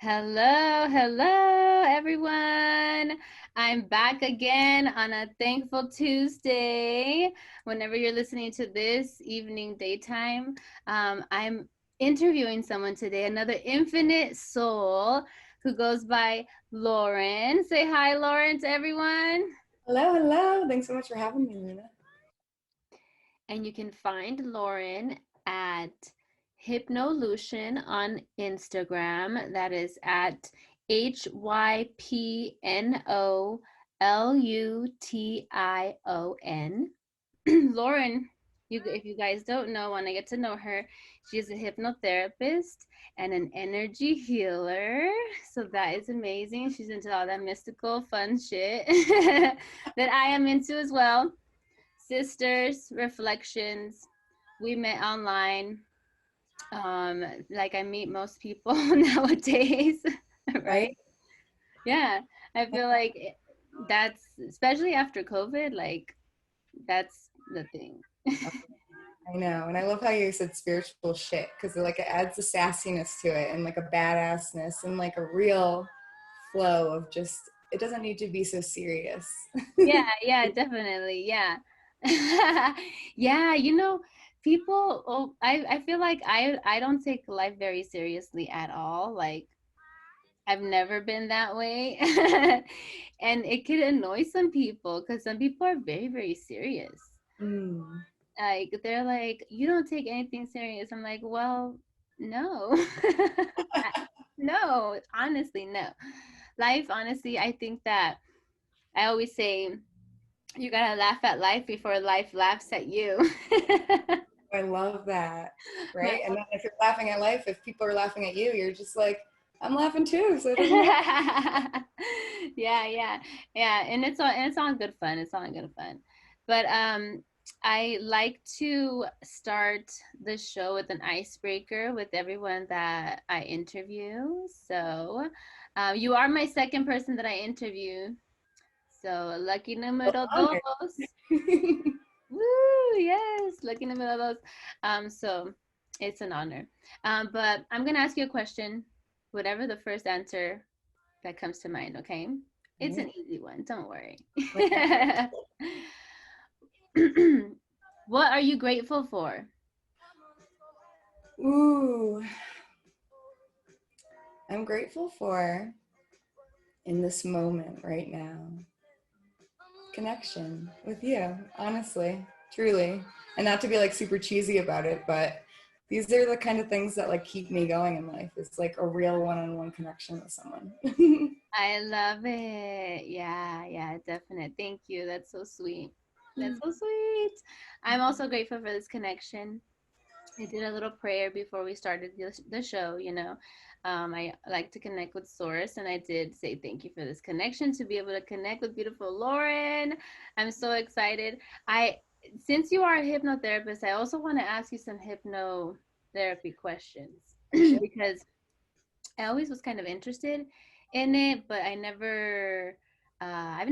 Hello, hello, everyone. I'm back again on a thankful Tuesday. Whenever you're listening to this evening, daytime, I'm interviewing someone today, another infinite soul who goes by Lauren. Say hi, Lauren, to everyone. Hello, hello. Thanks so much for having me, Luna. And you can find Lauren at Hypnolution on Instagram. That is at HYPNOLUTION. Lauren, if you guys don't know, want to get to know her, she's a hypnotherapist and an energy healer. So that is amazing. She's into all that mystical, fun shit that I am into as well. Sisters, reflections. We met online. Like I meet most people nowadays, right? Right? Yeah, I feel like that's especially after COVID, like that's the thing. I know. And I love how you said spiritual shit because it adds the sassiness to it and like a badassness and like a real flow of just, it doesn't need to be so serious. Yeah, yeah, definitely. Yeah. Yeah, people I feel like I don't take life very seriously at all. Like I've never been that way. And it could annoy some people because some people are very, very serious. Mm. Like, they're like, you don't take anything serious. I'm like, well, no. No, honestly, no. Life, honestly, I think that I always say you gotta laugh at life before life laughs at you. I love that. My Right? And then if you're laughing at life, if people are laughing at you, you're just like, I'm laughing too, so it doesn't matter. yeah, yeah, and it's all good fun. It's all good fun. But I like to start the show with an icebreaker with everyone that I interview. So, you are my second person that I interview. So lucky So numero honored. dos. Woo, yes, lucky numero dos. So it's an honor. But I'm gonna ask you a question. Whatever the first answer that comes to mind, okay? It's Right? an easy one, don't worry. Okay. What are you grateful for? Ooh, I'm grateful for in this moment right now connection with you, honestly, truly. And not to be like super cheesy about it, but these are the kind of things that like keep me going in life. It's like a real one-on-one connection with someone. I love it. Yeah, yeah, definite. Thank you. That's so sweet. That's so sweet. I'm also grateful for this connection. I did a little prayer before we started the show, you know. I like to connect with Source, and I did say thank you for this connection to be able to connect with beautiful Lauren. I'm so excited. Since you are a hypnotherapist, I also want to ask you some hypnotherapy questions Sure. because I always was kind of interested in it, but I've never, I've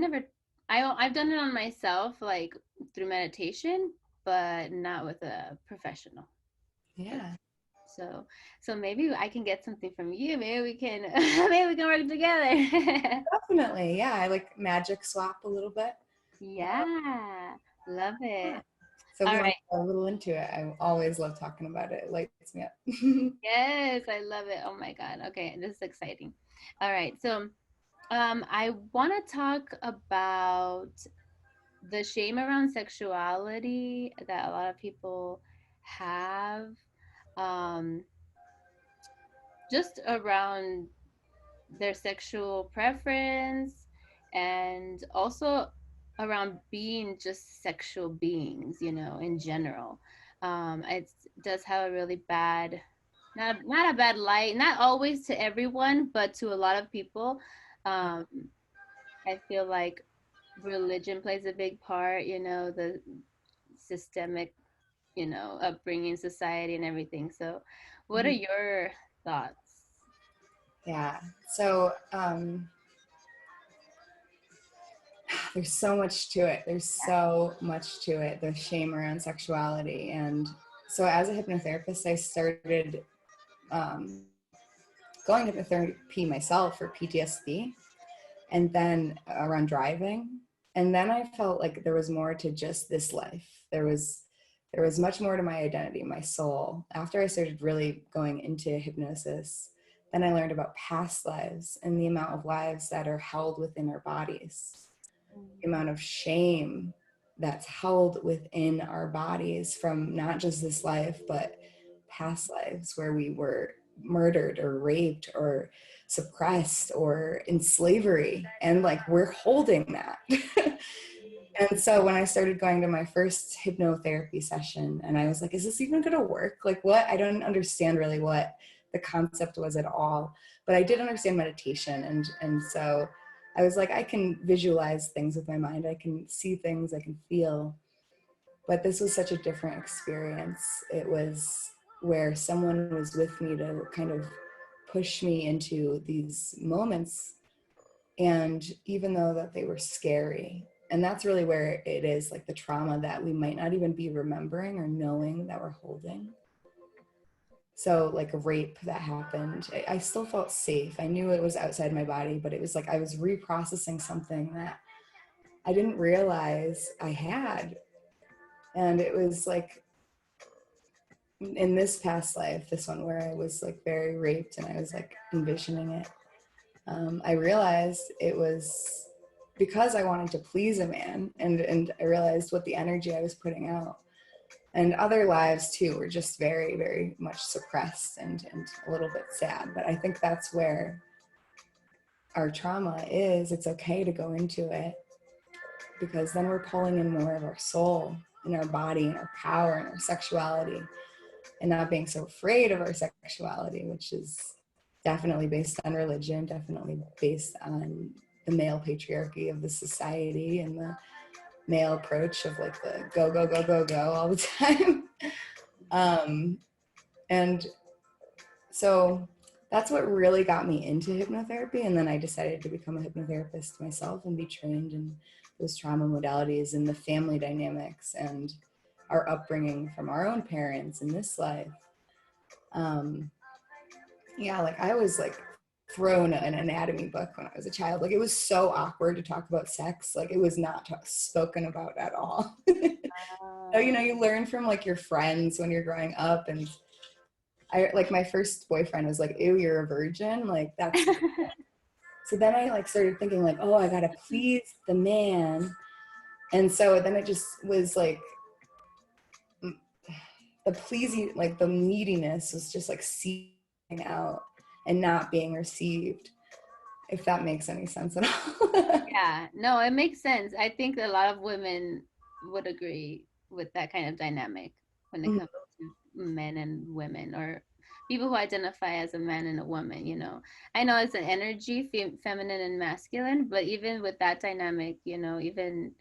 done it on myself, like through meditation, but not with a professional. Yeah, So, so maybe I can get something from you. Maybe we can, maybe we can work together. definitely. Yeah, I like magic swap a little bit. Yeah, love Yeah. it. So if All you want right. to go a little into it, I always love talking about it. It lights me up. Yes, I love it. Oh my God. Okay, this is exciting. All right. So, I want to talk about the shame around sexuality that a lot of people have, um, just around their sexual preference and also around being just sexual beings, in general. It does have a really bad, not a bad light, not always to everyone, but to a lot of people. Um, I feel like religion plays a big part, the systemic, upbringing, society, and everything. So, what are your thoughts? Yeah. So there's so much to it. There's so much to it. There's shame around sexuality. And so as a hypnotherapist, I started um, going to therapy myself for PTSD, and then around driving. And then I felt like there was more to just this life. There was much more to my identity, my soul. After I started really going into hypnosis, then I learned about past lives and the amount of lives that are held within our bodies, the amount of shame that's held within our bodies from not just this life, but past lives where we were murdered or raped or suppressed or in slavery. And like we're holding that. And so when I started going to my first hypnotherapy session, and I was like, is this even going to work? Like, what? I don't understand really what the concept was at all. But I did understand meditation. And so I was like, I can visualize things with my mind. I can see things, I can feel. But this was such a different experience. It was where someone was with me to kind of push me into these moments. And even though that they were scary, and that's really where it is, like the trauma that we might not even be remembering or knowing that we're holding. So like a rape that happened, I still felt safe. I knew it was outside my body, but it was like I was reprocessing something that I didn't realize I had. And it was like in this past life, this one where I was like very raped and I was like envisioning it, I realized it was because I wanted to please a man, and I realized what the energy I was putting out. And other lives too were just very, very much suppressed and a little bit sad. But I think that's where our trauma is. It's okay to go into it because then we're pulling in more of our soul and our body and our power and our sexuality, and not being so afraid of our sexuality, which is definitely based on religion, definitely based on the male patriarchy of the society and the male approach of like the go, go, go, go, go all the time. And so that's what really got me into hypnotherapy. And then I decided to become a hypnotherapist myself and be trained in those trauma modalities and the family dynamics and our upbringing from our own parents in this life. Yeah, like I was like thrown an anatomy book when I was a child. Like it was so awkward to talk about sex. Like it was not spoken about at all. So, you know, you learn from like your friends when you're growing up. And I like my first boyfriend was like, ew, you're a virgin. Like that's so then I like started thinking like, oh, I gotta please the man. And so then it just was like the pleasing, like the neediness was just like seeping out and not being received, if that makes any sense at all. Yeah, no, it makes sense. I think a lot of women would agree with that kind of dynamic when it comes to men and women, or people who identify as a man and a woman, you know. I know it's an energy, feminine and masculine, but even with that dynamic, you know, even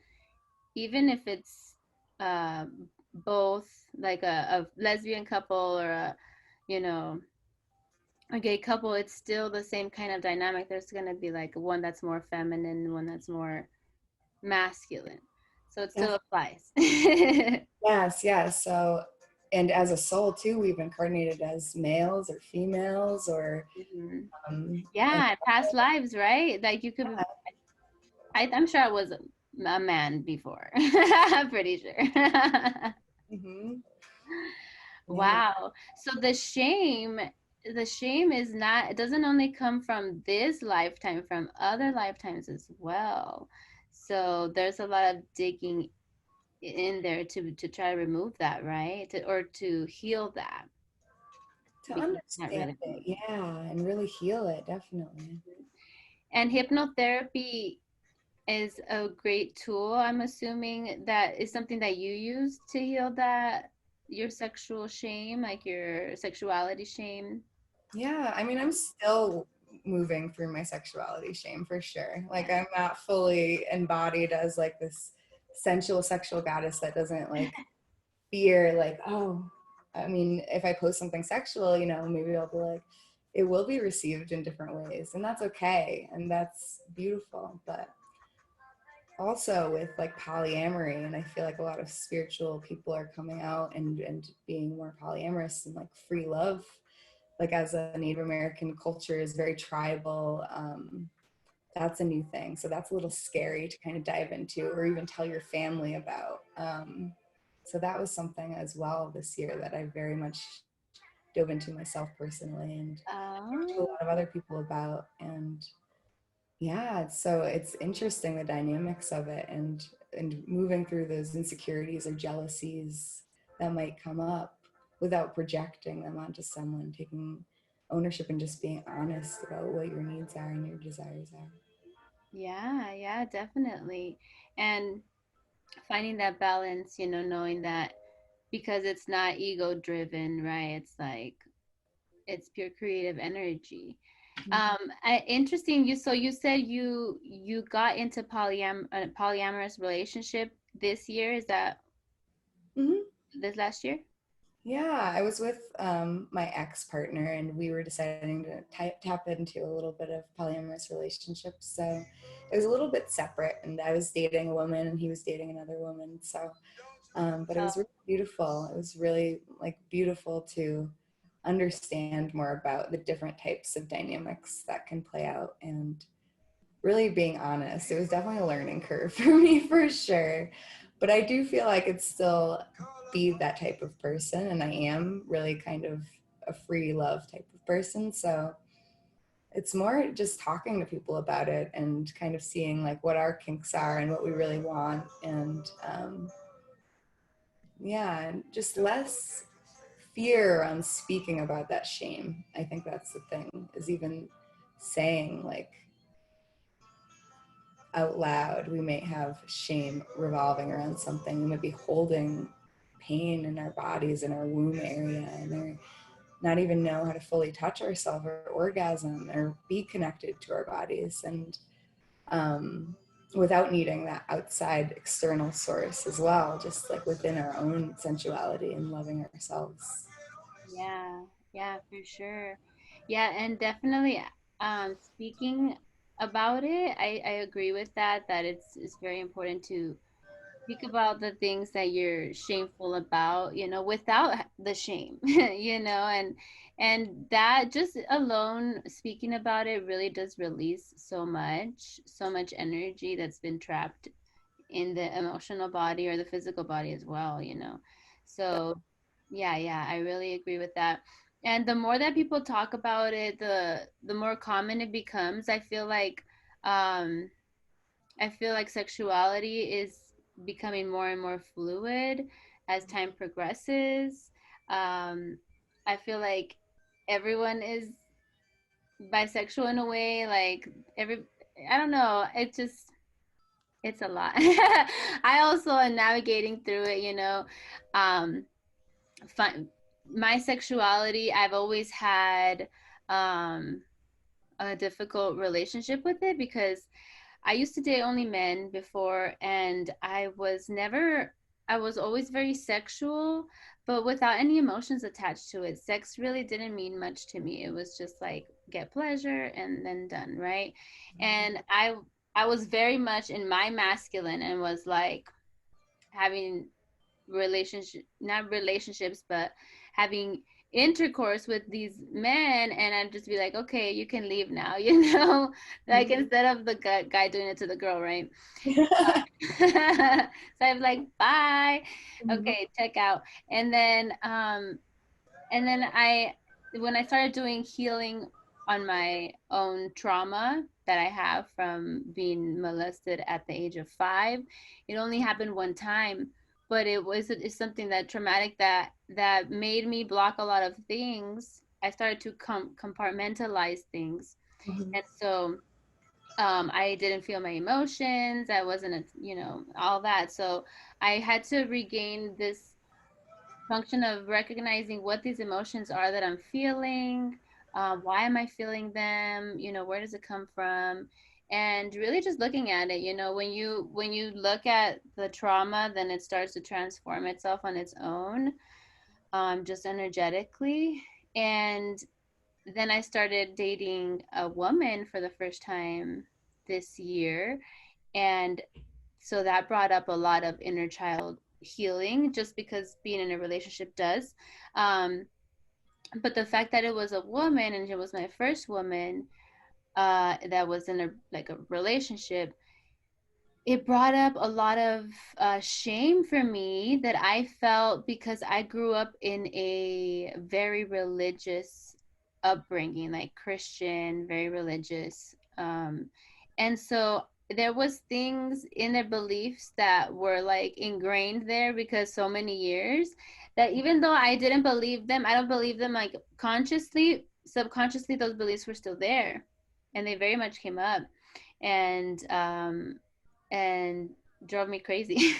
if it's uh, both like a lesbian couple or a, you know, a gay couple, it's still the same kind of dynamic. There's going to be like one that's more feminine, one that's more masculine. So it still applies. Yes, yes. So, and as a soul too, we've incarnated as males or females or, Mhm. and Yeah, past lives, right? Like you could, I'm sure I was a man before. I'm pretty sure. mhm, yeah, Wow. So the shame is not, it doesn't only come from this lifetime, from other lifetimes as well. So there's a lot of digging in there to try to remove that, right? Or to heal that to because it's not understand really it, yeah, and really heal it, definitely. and hypnotherapy is a great tool. I'm assuming that is something that you use to heal that your sexual shame, like your sexuality shame. Yeah, I mean, I'm still moving through my sexuality shame for sure. Like, I'm not fully embodied as like this sensual sexual goddess that doesn't like fear, like, oh, I mean, if I post something sexual, you know, maybe I'll be like, it will be received in different ways, and that's okay, and that's beautiful. But also with like polyamory, and I feel like a lot of spiritual people are coming out and being more polyamorous and like free love, like as a Native American culture is very tribal. That's a new thing. So that's a little scary to kind of dive into or even tell your family about. So that was something as well this year that I very much dove into myself personally and talked to a Oh, lot of other people about. And yeah, so it's interesting the dynamics of it and moving through those insecurities or jealousies that might come up without projecting them onto someone, taking ownership and just being honest about what your needs are and your desires are. yeah, yeah, definitely. And finding that balance, knowing that because it's not ego driven, right? It's like it's pure creative energy. Interesting. You said you got into polyamorous relationship this year. Is that Mm-hmm. this last year? Yeah, I was with my ex partner, and we were deciding to tap into a little bit of polyamorous relationships. So it was a little bit separate, and I was dating a woman, and he was dating another woman. So, but it was Oh, really beautiful. It was really like beautiful to understand more about the different types of dynamics that can play out, and really being honest. It was definitely a learning curve for me for sure. But I do feel I could still be that type of person. And I am really kind of a free love type of person. So it's more just talking to people about it and kind of seeing like what our kinks are and what we really want. And yeah, and just less fear on speaking about that shame. I think that's the thing, is even saying like, out loud, we may have shame revolving around something. We might be holding pain in our bodies, in our womb area, and not even know how to fully touch ourselves or orgasm or be connected to our bodies. And without needing that outside external source as well, just like within our own sensuality and loving ourselves. yeah, yeah, for sure. Yeah, and definitely speaking about it, I agree with that, that it's very important to speak about the things that you're shameful about, without the shame, and that just alone speaking about it really does release so much energy that's been trapped in the emotional body or the physical body as well. So yeah, yeah, I really agree with that. And the more that people talk about it, the more common it becomes. Um I feel like sexuality is becoming more and more fluid as time progresses. Um, I feel like everyone is bisexual in a way. Like I don't know. It's a lot. I also am navigating through it. Um, fun, my sexuality, I've always had um, a difficult relationship with it because I used to date only men before, and I was always very sexual, but without any emotions attached to it. Sex really didn't mean much to me. It was just like get pleasure and then done, right? And I was very much in my masculine and was like having not relationships, but having intercourse with these men, and I'd just be like, okay, you can leave now, like instead of the guy doing it to the girl, right? So I'm like, bye, okay, check out. And then when I started doing healing on my own trauma that I have from being molested at the age of 5, it only happened one time, but it's something that traumatic that made me block a lot of things. I started to compartmentalize things, and so I didn't feel my emotions. I wasn't, all that. So I had to regain this function of recognizing what these emotions are that I'm feeling. Why am I feeling them? Where does it come from? And really just looking at it. When you look at the trauma, then it starts to transform itself on its own, just energetically. And then I started dating a woman for the first time this year, and so that brought up a lot of inner child healing, just because being in a relationship does. Um, But the fact that it was a woman and it was my first woman that was in a like a relationship, it brought up a lot of shame for me that I felt because I grew up in a very religious upbringing, like Christian, very religious. And so there was things in their beliefs that were like ingrained there because so many years that even though I didn't believe them, I don't believe them like consciously, subconsciously, those beliefs were still there, and they very much came up. And and drove me crazy.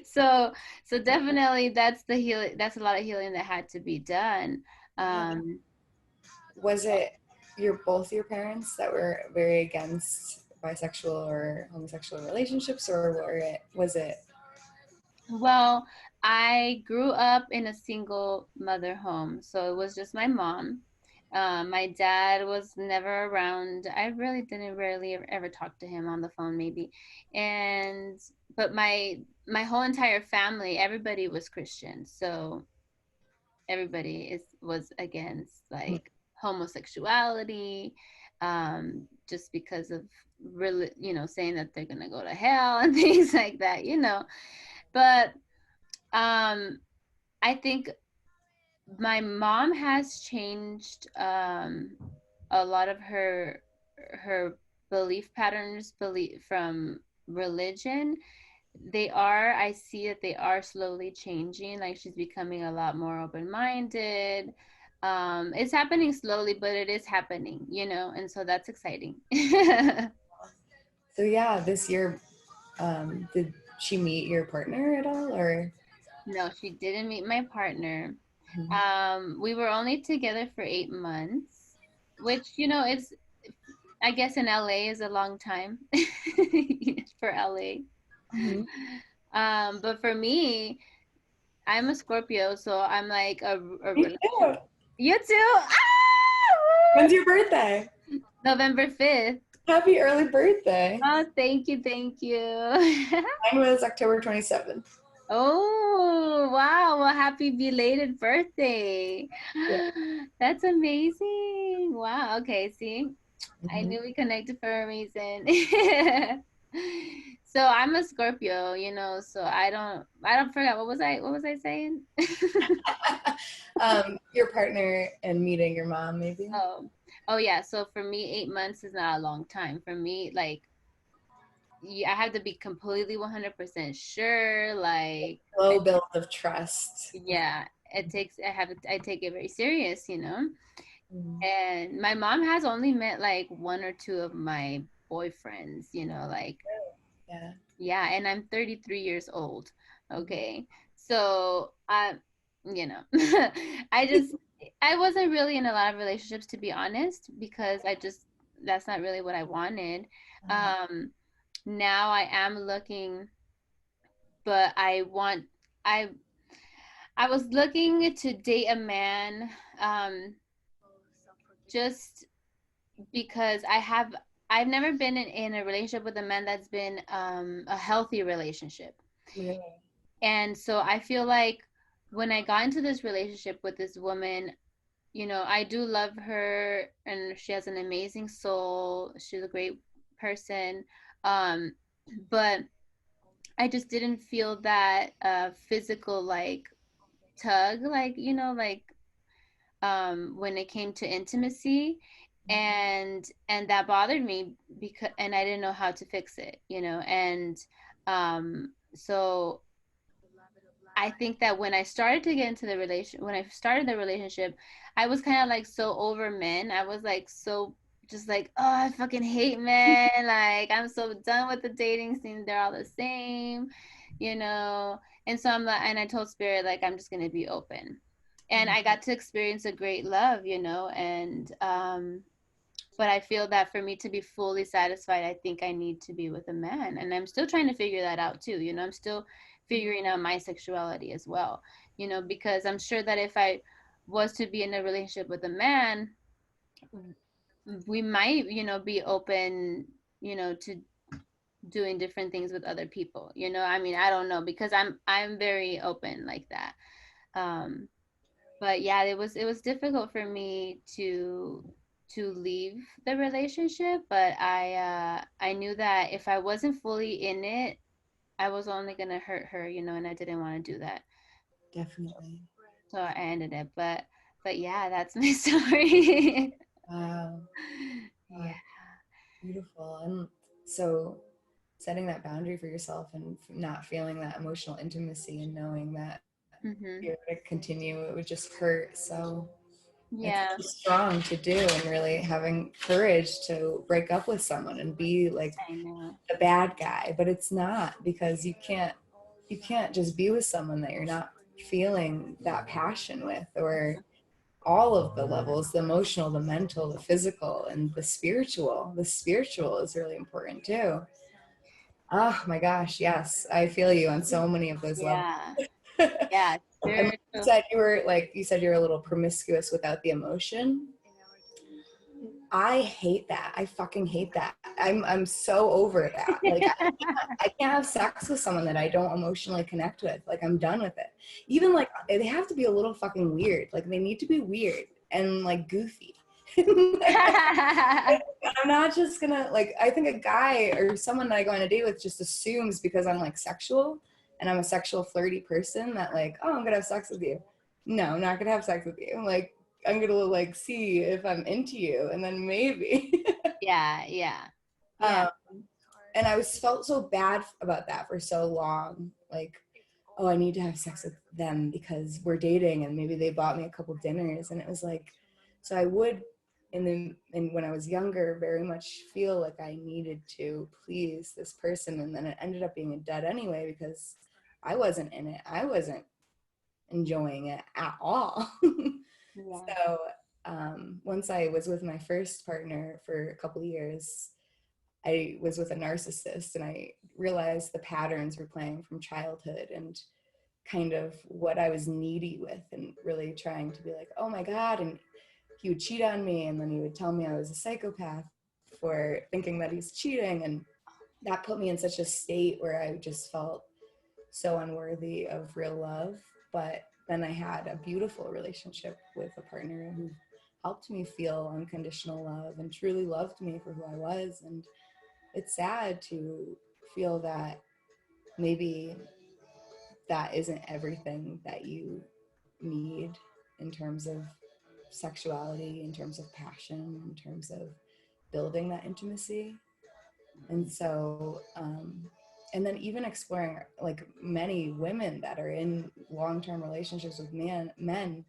so so definitely that's the healing, that's a lot of healing that had to be done. Yeah. um Was it both your parents that were very against bisexual or homosexual relationships, or was it? well, I grew up in a single mother home, so it was just my mom. My dad was never around. I really didn't rarely ever talk to him on the phone, maybe. And but my whole entire family, everybody was Christian, so everybody was against like homosexuality, just because of really, saying that they're gonna go to hell and things like that, but um I think my mom has changed a lot of her belief patterns, belief from religion. I see that they are slowly changing. Like she's becoming a lot more open minded. It's happening slowly, but it is happening, and so that's exciting. So yeah, this year, did she meet your partner at all, or? No, she didn't meet my partner. Mhm. We were only together for 8 months, which, it's, I guess in LA is a long time for LA. Mhm. But for me, I'm a Scorpio, so I'm like a Me relationship. too. You too? Ah! When's your birthday? November 5th. Happy early birthday. Oh, thank you, thank you. Mine was October 27th. Oh, wow. Well, happy belated birthday. Yeah. That's amazing. Wow. Okay, see, I Mhm. knew we connected for a reason. So I'm a Scorpio, so I don't forget what was I saying? Your partner and meeting your mom, maybe. Oh. Oh yeah, so for me 8 months is not a long time. For me, like, I have to be completely 100% sure, like, Slow build of trust. yeah, I take it very serious, Mhm. And my mom has only met like one or two of my boyfriends, like, Yeah. yeah, and I'm 33 years old. Okay. So you know, I just I wasn't really in a lot of relationships, to be honest, because that's not really what I wanted. Um Now I am looking, but I I was looking to date a man, um just because I've never been in a relationship with a man that's been a healthy relationship. Really. And so I feel like when I got into this relationship with this woman, I do love her and she has an amazing soul. She's a great person. Um, but I just didn't feel that physical like tug, like, when it came to intimacy, and that bothered me, because and I didn't know how to fix it, and so I think that when I started the relationship, I was kind of like so over men. I was like so just like, oh, I fucking hate men. Like, I'm so done with the dating scene. They're all the same, you know. And so I'm like, and I told Spirit, like, I'm just gonna be open. And I got to experience a great love, and but I feel that for me to be fully satisfied, I think I need to be with a man. And I'm still trying to figure that out too. I'm still figuring out my sexuality as well, because I'm sure that if I was to be in a relationship with a man, we might, be open, to doing different things with other people. I mean, I don't know, because I'm very open like that. Um, but yeah, it was difficult for me to leave the relationship, but I knew that if I wasn't fully in it, I was only gonna hurt her, and I didn't want to do that. Definitely. So I ended it. But yeah, that's my story. Wow. Yeah. Wow. Beautiful. And so setting that boundary for yourself and not feeling that emotional intimacy and knowing that if you're Mhm. going to continue, it would just hurt. So it's Yeah, really strong to do, and really having courage to break up with someone and be like I know. the bad guy. But it's not, because you can't just be with someone that you're not feeling that passion with, or all of the levels, the emotional, the mental, the physical, and the spiritual. The spiritual is really important too. Oh my gosh, yes, I feel you on so many of those levels. Yeah. And Yeah, when you spiritual. said you were a little promiscuous without the emotion, I hate that. I fucking hate that. I'm so over that. Like I can't have sex with someone that I don't emotionally connect with. Like I'm done with it. Even like they have to be a little fucking weird. Like they need to be weird and like goofy. I'm not just gonna like. I think a guy or someone that I go on a date with just assumes because I'm like sexual and I'm a sexual flirty person that like, oh, I'm gonna have sex with you. No, I'm not gonna have sex with you. Like I'm gonna like see if I'm into you, and then maybe. Yeah, yeah. Yeah. um, and I was felt so bad about that for so long. Like, oh, I need to have sex with them because we're dating, and maybe they bought me a couple dinners, and it was like, so I would, and when I was younger, very much feel like I needed to please this person, and then it ended up being a dead anyway because I wasn't in it. I wasn't enjoying it at all. Yeah. So once I was with my first partner for a couple of years, I was with a narcissist, and I realized the patterns were playing from childhood and kind of what I was needy with, and really trying to be like, oh my God. And he would cheat on me, and then he would tell me I was a psychopath for thinking that he's cheating. And that put me in such a state where I just felt so unworthy of real love. But then I had a beautiful relationship with a partner who helped me feel unconditional love and truly loved me for who I was. And it's sad to feel that maybe that isn't everything that you need in terms of sexuality, in terms of passion, in terms of building that intimacy. And so, and then even exploring like many women that are in long-term relationships with men,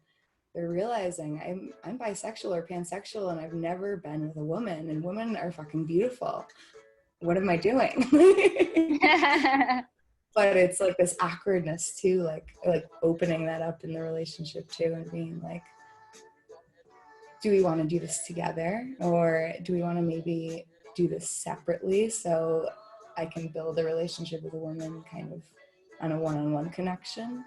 they're realizing I'm bisexual or pansexual, and I've never been with a woman, and women are fucking beautiful. What am I doing? But it's like this awkwardness too, like opening that up in the relationship too, and being like, do we want to do this together, or do we want to maybe do this separately so I can build a relationship with a woman kind of on a one-on-one connection.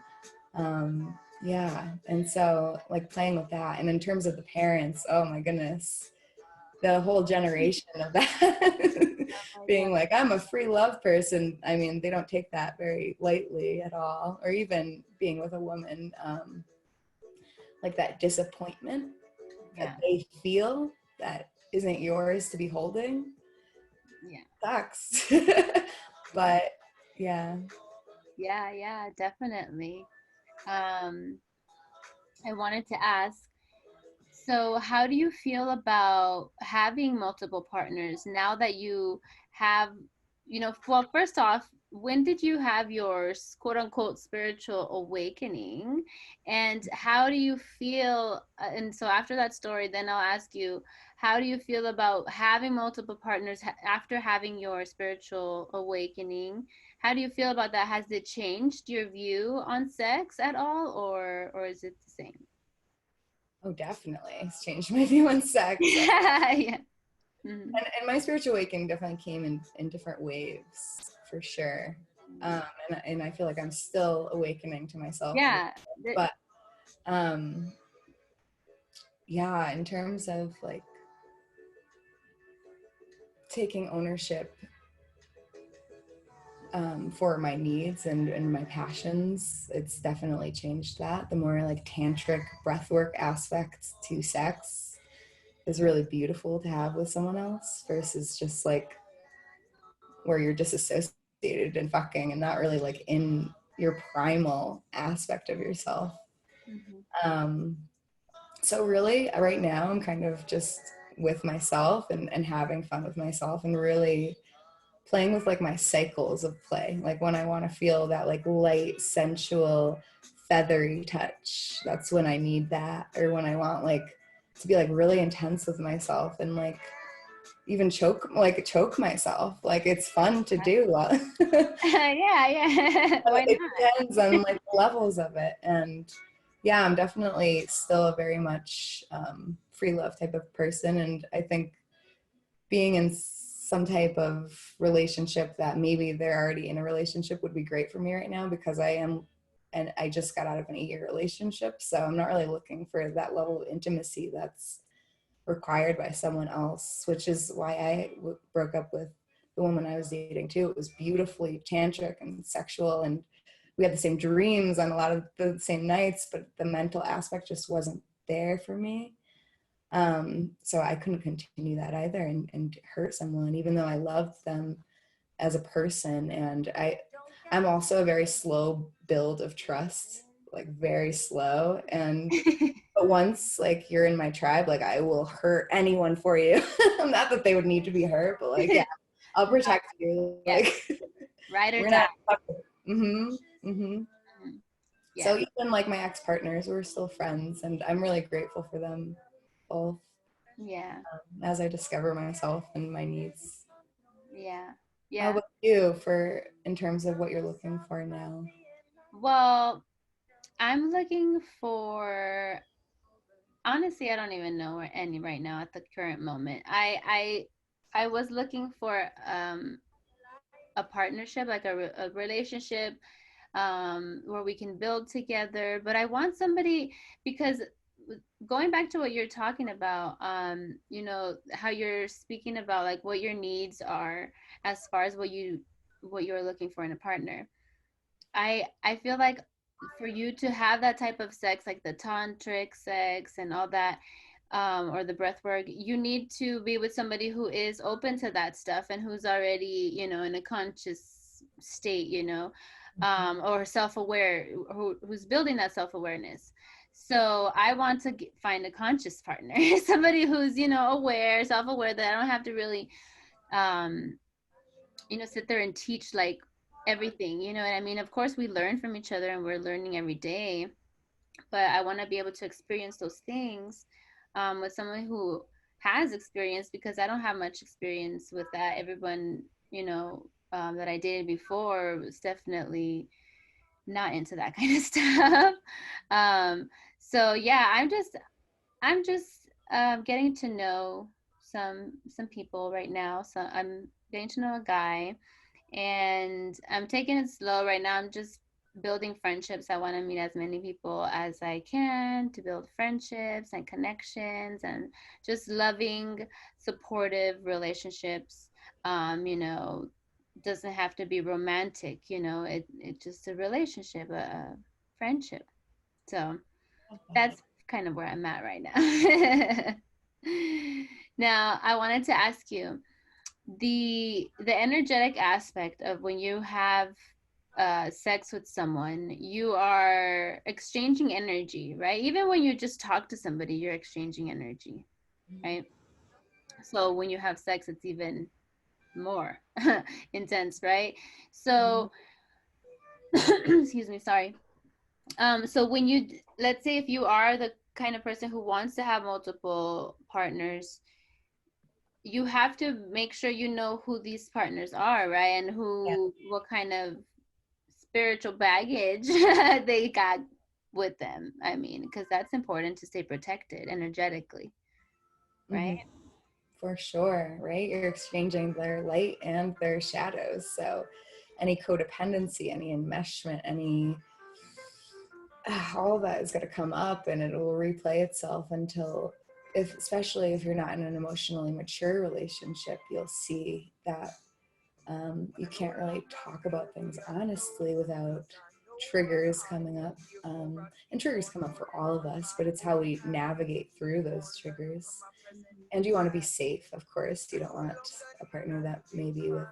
Yeah, and so like playing with that, and in terms of the parents, oh my goodness, the whole generation of that. Oh my God. Being like, I'm a free love person. I mean, they don't take that very lightly at all. Or even being with a woman, like that disappointment that Yeah. they feel that isn't yours to be holding Yeah. sucks. Yeah. But yeah. Yeah, yeah, definitely. Um, I wanted to ask, so how do you feel about having multiple partners now that you have, well, first off, when did you have your quote unquote spiritual awakening? And how do you feel? And so after that story, then I'll ask you, how do you feel about having multiple partners after having your spiritual awakening? How do you feel about that? Has it changed your view on sex at all, or is it the same? Oh, definitely. It's changed my view on sex. Yeah. Mhm. And my spiritual awakening definitely came in different waves for sure. And I feel like I'm still awakening to myself. Yeah. But um, yeah, in terms of like taking ownership for my needs and my passions. It's definitely changed that. The more like tantric breathwork aspects to sex is really beautiful to have with someone else versus just like where you're disassociated and fucking and not really like in your primal aspect of yourself. Mm-hmm. Um, so really right now I'm kind of just with myself and having fun with myself and really playing with like my cycles of play. Like when I want to feel that like light, sensual, feathery touch, that's when I need that. Or when I want like to be like really intense with myself and like even choke myself. Like it's fun to do. Yeah, yeah. Why It not? depends on like the levels of it. And yeah, I'm definitely still a very much free love type of person. And I think being in some type of relationship that maybe they're already in a relationship would be great for me right now because I am, and I just got out of an 8-year relationship. So I'm not really looking for that level of intimacy that's required by someone else, which is why I broke up with the woman I was dating too. It was beautifully tantric and sexual, and we had the same dreams on a lot of the same nights, but the mental aspect just wasn't there for me. So I couldn't continue that either and hurt someone, even though I loved them as a person. And I'm also a very slow build of trust, like very slow. And but once like you're in my tribe, like I will hurt anyone for you. Not that they would need to be hurt, but like yeah, I'll protect you. Like Yeah, ride we're or not. die. Mm-hmm. Mm-hmm. Mhm. So Yeah, even like my ex-partners, we're still friends, and I'm really grateful for them both yeah, as I discover myself and my needs. yeah, How yeah. about you for in terms of what you're looking for now? Well, I'm looking for, honestly, I don't even know where any right now at the current moment. I was looking for a partnership, like a relationship where we can build together. But I want somebody, because going back to what you're talking about, how you're speaking about like what your needs are as far as what you're looking for in a partner. I feel like for you to have that type of sex, like the tantric sex and all that, or the breath work, you need to be with somebody who is open to that stuff and who's already, in a conscious state, or self-aware, who's building that self-awareness. So I want to find a conscious partner, somebody who's, aware, self-aware, that I don't have to really, um, sit there and teach like everything. You know what I mean? Of course, we learn from each other and we're learning every day, but I want to be able to experience those things with someone who has experience, because I don't have much experience with that. Everyone, that I dated before was definitely not into that kind of stuff. um, so yeah, I'm just getting to know some people right now. So I'm getting to know a guy, and I'm taking it slow right now. I'm just building friendships. I want to meet as many people as I can to build friendships and connections and just loving, supportive relationships. Doesn't have to be romantic, it just a relationship, a friendship. So that's kind of where I'm at right now. Now, I wanted to ask you, the energetic aspect of when you have sex with someone, you are exchanging energy, right? Even when you just talk to somebody, you're exchanging energy, right? So when you have sex, it's even more intense, right? Mm-hmm. So excuse me, sorry. So when you, let's say if you are the kind of person who wants to have multiple partners, you have to make sure you know who these partners are, right? And Yeah. what kind of spiritual baggage they got with them. I mean, because that's important to stay protected energetically, right? Mm-hmm. For sure, right? You're exchanging their light and their shadows. So any codependency, any enmeshment, any all of that is going to come up and it will replay itself until especially if you're not in an emotionally mature relationship, you'll see that You can't really talk about things honestly without triggers coming up. And triggers come up for all of us, but it's how we navigate through those triggers. And you want to be safe, of course. You don't want a partner that may be with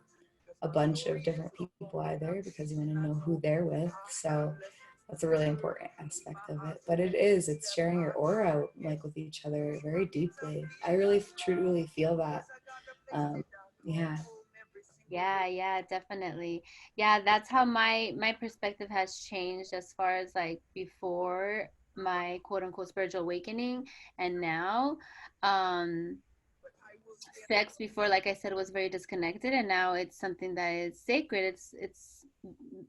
a bunch of different people either, because you want to know who they're with. So that's a really important aspect of it. But it's sharing your aura like with each other very deeply. I really truly feel that. Yeah. Yeah, definitely. Yeah, that's how my perspective has changed as far as like before my quote unquote spiritual awakening and now. Sex before, like I said, was very disconnected, and now it's something that is sacred. It's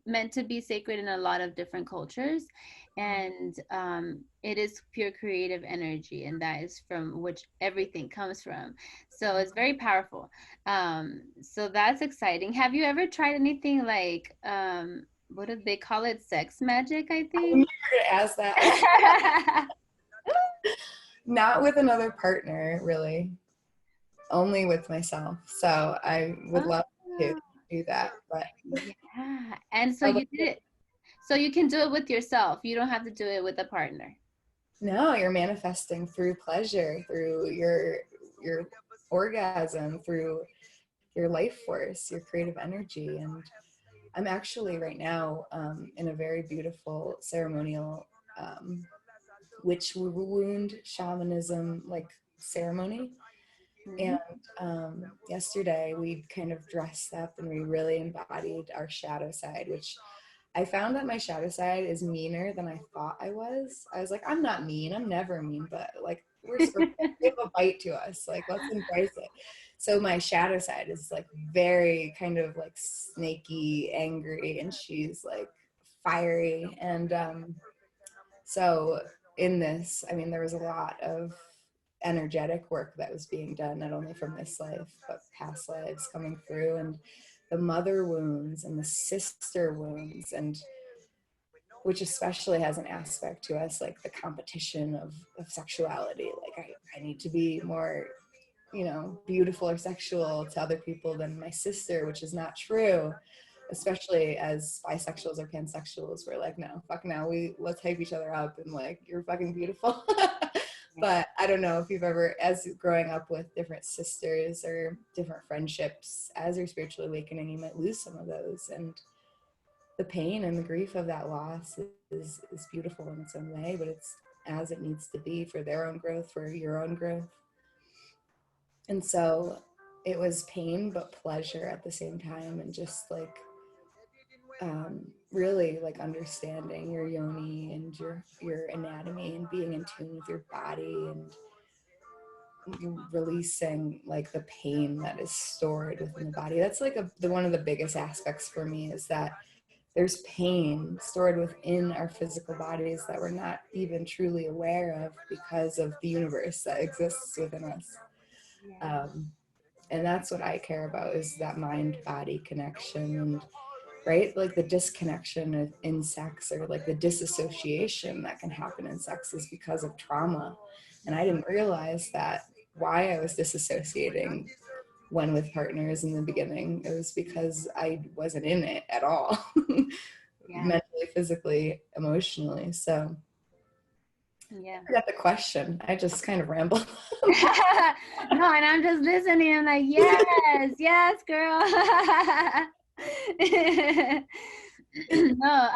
meant to be sacred in a lot of different cultures, and it is pure creative energy, and that is from which everything comes from. So it's very powerful. So that's exciting. Have you ever tried anything like what do they call it? Sex magic, I I think. knew you were going to ask that. Not with another partner, really. Only with myself. So I would love to Oh, do that. But yeah. And so how you about did you? it. So you can do it with yourself. You don't have to do it with a partner. No, you're manifesting through pleasure, through your orgasm, through your life force, your creative energy. And I'm actually right now in a very beautiful ceremonial witch wound shamanism like ceremony. Hmm. And yesterday we kind of dressed up and we really embodied our shadow side, which I found that my shadow side is meaner than I thought I was. I was like, I'm not mean. I'm never mean, but like we have a bite to us. Like, let's embrace it. So my shadow side is like very kind of like snaky, angry, and she's like fiery. And so in this, I mean, there was a lot of energetic work that was being done, not only from this life, but past lives coming through, and the mother wounds and the sister wounds, and which especially has an aspect to us like the competition of sexuality. Like I need to be more, beautiful or sexual to other people than my sister, which is not true. Especially as bisexuals or pansexuals, we're like, no, fuck no, let's hype each other up and like you're fucking beautiful. But I don't know if you've ever, as growing up with different sisters or different friendships, as you're spiritually awakening, you might lose some of those, and the pain and the grief of that loss is beautiful in its own way, but it's as it needs to be for their own growth, for your own growth. And so it was pain but pleasure at the same time, and just like really like understanding your yoni and your anatomy and being in tune with your body, and releasing like the pain that is stored within the body. That's like one of the biggest aspects for me, is that there's pain stored within our physical bodies that we're not even truly aware of because of the universe that exists within us. Yeah. um, and that's what I care about, is that mind body connection. And right, like the disconnection in sex, or like the disassociation that can happen in sex, is because of trauma. And I didn't realize that why I was disassociating when with partners in the beginning. It was because I wasn't in it at all. Yeah. Mentally, physically, emotionally. So Yeah. I forgot the question. I just kind of rambled. No, and I'm just listening. I'm like, yes, yes, girl. No,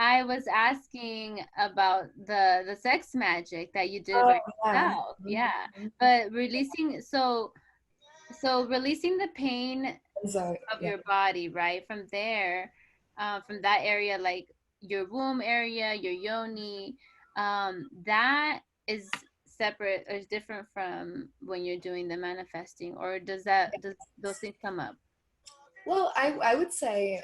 I was asking about the sex magic that you did Oh by yeah. yourself. Yeah. Mm-hmm. But releasing the pain So of yeah. your body, right? From there, from that area, like your womb area, your yoni, that is separate or is different from when you're doing the manifesting, or does those things come up? Well, I would say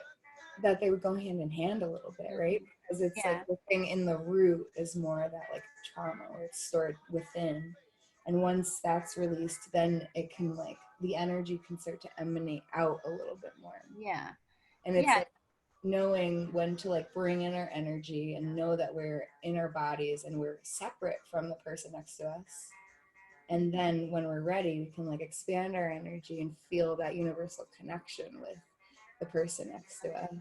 that they would go hand in hand a little bit, right? Mhm. Because it's like Yeah, the thing in the root is more that like trauma, where it's stored within. And once that's released, then it can like the energy can start to emanate out a little bit more. yeah, And it's yeah, like knowing when to like bring in our energy and know that we're in our bodies and we're separate from the person next to us. And then when we're ready, we can like expand our energy and feel that universal connection with the person next to us.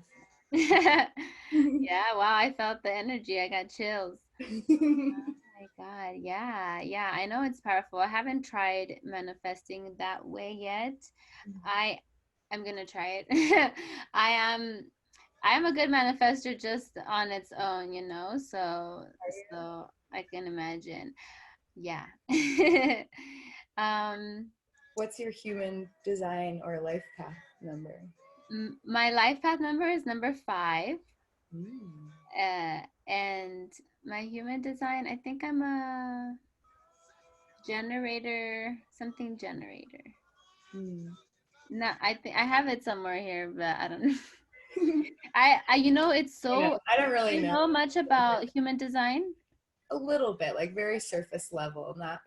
Yeah, wow, I felt the energy. I got chills. My God, yeah, yeah. I know it's powerful. I haven't tried manifesting that way yet. I am gonna try it. I am I am a good manifester just on its own, you know. So I can imagine. Yeah. um What's your human design or life path number? my life path number is number 5. Mm. And my human design, I think I'm a generator, something generator. Mm. No, I think I have it somewhere here, but I don't know. It's I know. so. I don't Do really you know. know much about human design? A little bit, like very surface level, not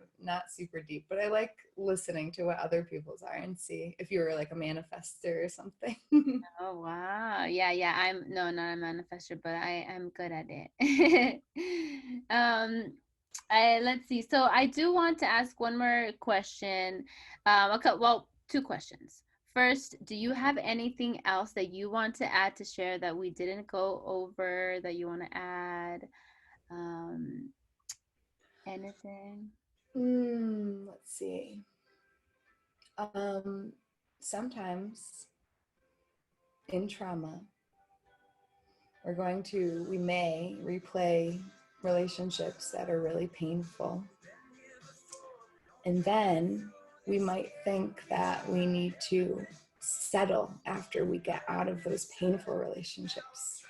super deep. But I like listening to what other people's are and see if you were like a manifester or something. Oh wow. Yeah, yeah. I'm no, not a manifester, but I am good at it. um let's see. So I do want to ask one more question. Okay, well, two questions. First, do you have anything else that you want to add to share that we didn't go over that you want to add? Um, anything? Let's see. Um, Sometimes in trauma, we may replay relationships that are really painful. And then we might think that we need to settle after we get out of those painful relationships.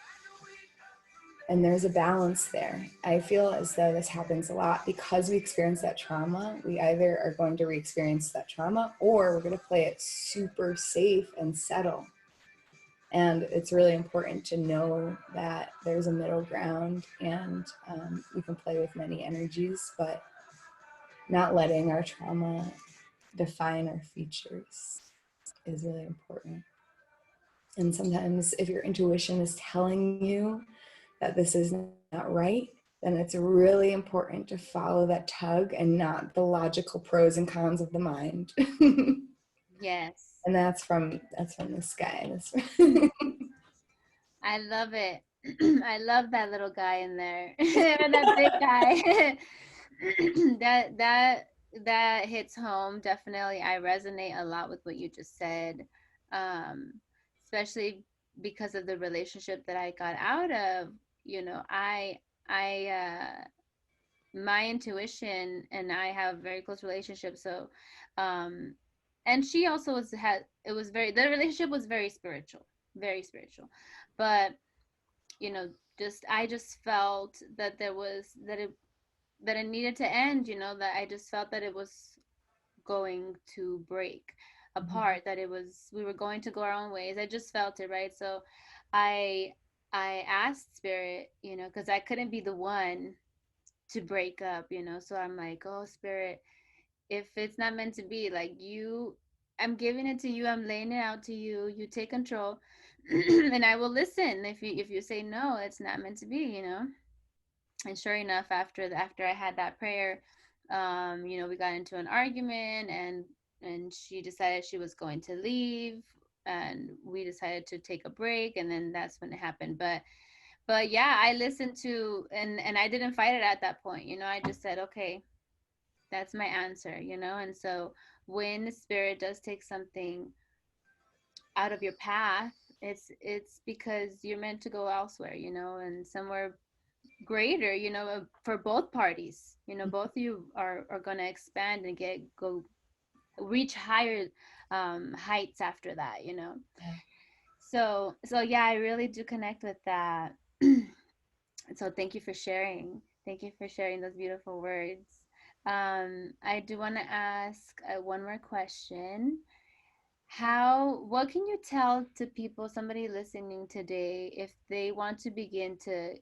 And there's a balance there. I feel as though this happens a lot because we experience that trauma. We either are going to re experience that trauma or we're going to play it super safe and settle. And it's really important to know that there's a middle ground and we can play with many energies, but not letting our trauma define our features is really important. And sometimes, if your intuition is telling you that this is not right, then it's really important to follow that tug and not the logical pros and cons of the mind. Yes. And that's from this guy. I love it. I love that little guy in there. Or that big guy. that that that hits home definitely. I resonate a lot with what you just said. Um Especially because of the relationship that I got out of, I my intuition and I have very close relationships. So um and she also had it was very the relationship was very spiritual, very spiritual. But you know just I just felt that there was that it needed to end, that I just felt that it was going to break apart, that it was we were going to go our own ways. I just felt it, right? So i I asked spirit, because I couldn't be the one to break up, so I'm like, oh spirit, if it's not meant to be, like, I'm giving it to you, I'm laying it out to you, you take control. And I will listen if you say no, it's not meant to be. And sure enough, after I had that prayer, we got into an argument, and she decided she was going to leave, and we decided to take a break, and then that's when it happened. But yeah, I listened to, and I didn't fight it at that point. I just said, okay, that's my answer. And so when spirit does take something out of your path, it's because you're meant to go elsewhere, and somewhere greater, for both parties. Both of you are going to expand and go reach higher heights after that. So yeah, I really do connect with that. So thank you for sharing those beautiful words. I do want to ask one more question. What can you tell to people, somebody listening today, if they want to begin to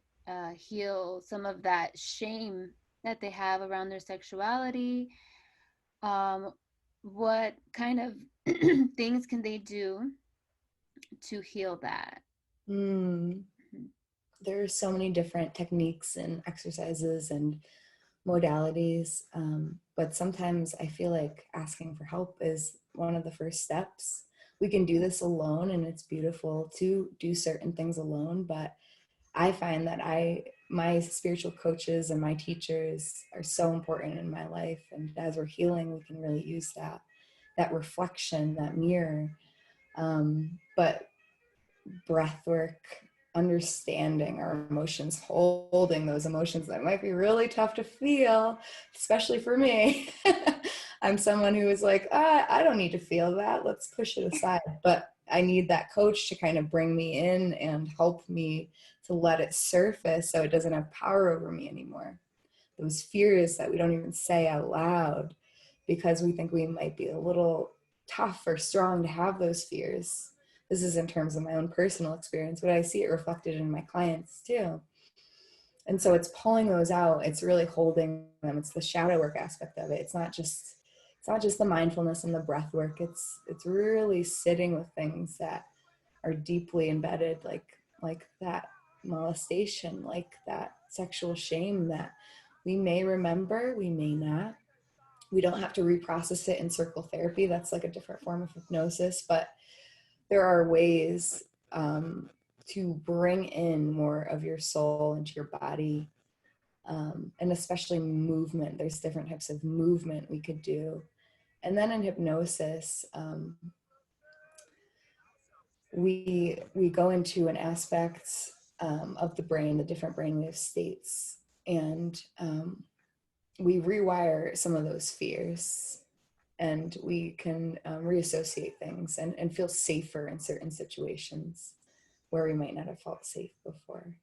heal some of that shame that they have around their sexuality? Um, what kind of things can they do to heal that? Mm. There are so many different techniques and exercises and modalities. But sometimes I feel like asking for help is one of the first steps. We can do this alone, and it's beautiful to do certain things alone. But I find that my spiritual coaches and my teachers are so important in my life. And as we're healing, we can really use that reflection, that mirror. But breath work, understanding our emotions, holding those emotions that might be really tough to feel, especially for me. I'm someone who is like, I don't need to feel that. Let's push it aside. But I need that coach to kind of bring me in and help me to let it surface so it doesn't have power over me anymore. Those fears that we don't even say out loud because we think we might be a little tough or strong to have those fears. This is in terms of my own personal experience, but I see it reflected in my clients too. And so it's pulling those out. It's really holding them. It's the shadow work aspect of it. It's not just the mindfulness and the breath work. It's really sitting with things that are deeply embedded, like that molestation, like that sexual shame that we may remember, we may not. We don't have to reprocess it in circle therapy. That's like a different form of hypnosis, but there are ways to bring in more of your soul into your body, and especially movement. There's different types of movement we could do. And then in hypnosis, we go into an aspect of the brain, the different brainwave states, and we rewire some of those fears, and we can reassociate things and feel safer in certain situations where we might not have felt safe before.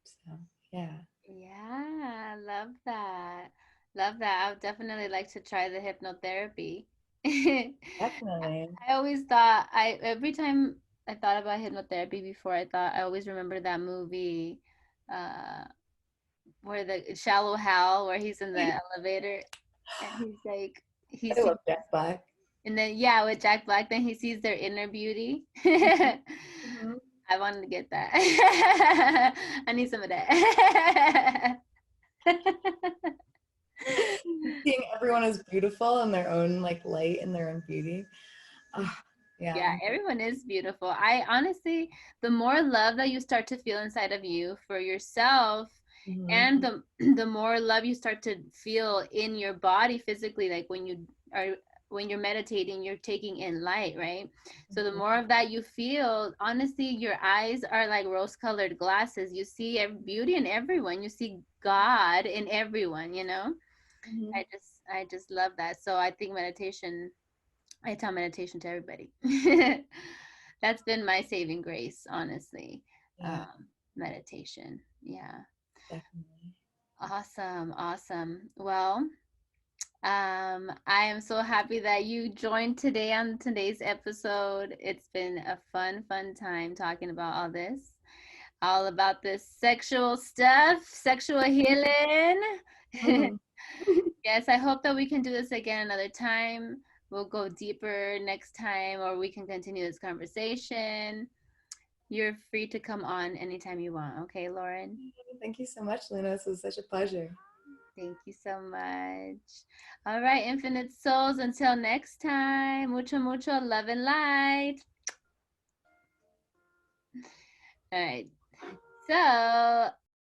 So, yeah. Yeah, I love that. Love that. I would definitely like to try the hypnotherapy. Definitely. I always thought I every time I thought about hypnotherapy before, I always remember that movie uh where the Shallow Hal, where he's in the elevator and he's like he I sees, love Jack Black. and then yeah, with Jack Black, then he sees their inner beauty. I Mm-hmm. wanted to get that. I need some of that. Seeing everyone as beautiful in their own like light and their own beauty. Oh, Yeah, yeah. everyone is beautiful. I honestly, the more love that you start to feel inside of you for yourself, Mm-hmm. and the more love you start to feel in your body physically, like are when you're meditating, you're taking in light, right? So the more of that you feel, honestly, your eyes are like rose-colored glasses. You see beauty in everyone. You see God in everyone, you know? Mm-hmm. I just love that. So I think meditation, I tell meditation to everybody. That's been my saving grace, honestly. Yeah, Meditation. Yeah. definitely. Awesome. Awesome. Well, I am so happy that you joined today on today's episode. It's been a fun time talking about all about this sexual stuff, sexual healing. Mm-hmm. Yes, I hope that we can do this again another time. We'll go deeper next time, or we can continue this conversation. You're free to come on anytime you want. Okay, Lauren? Thank you so much, Luna. This was such a pleasure. Thank you so much. All right, Infinite Souls, until next time, mucho, mucho love and light. All right. So,